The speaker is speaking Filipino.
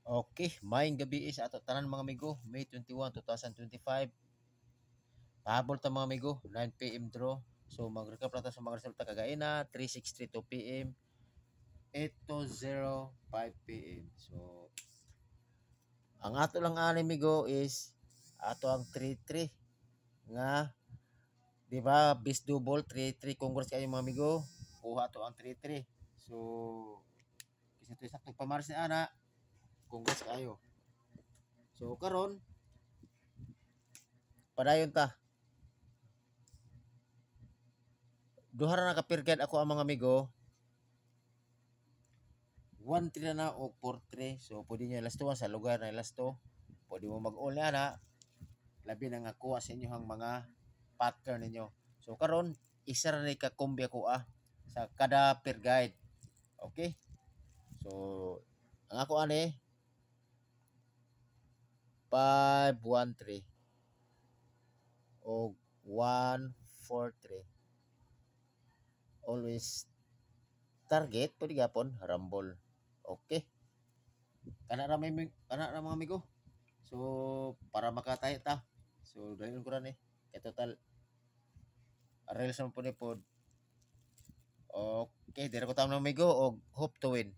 Okay, maayong gabi sa ato tanan mga amigo. May 21, 2025. Pahabol ta mga amigo, 9 p.m. draw. So mag-recap lang ta sa mga resulta kagaya na 3:63 2 p.m. 8:05 p.m. So ang ato lang ani amigo is ato ang 3-3 nga, di ba? Bis double 3-3, congrats kayo mga amigo. Kuha to ang 3-3. So kasi to sakto pamaris ni ana. Congrats kayo. So karon padayon ta. Duha ra nakapirgad ako ang mga amigo. 1-3 na o 4-3. So pwede nyo lasto sa lugar na lasto. Pwede mo mag-all na. Labi na nga kuha sa inyo mga pattern ninyo. So karon isa ra ni kakumbi ako sa kada per guide. Okay? So ang ako ani 5-1-3 o 1-4-3. Always target pwede gapon rumble. Okay? Kana ra mga amigo. So para makatayo ta. So dahil ko ran kay total reels man po ni pod. Okay, dira ko tama mga amigo og hope to win.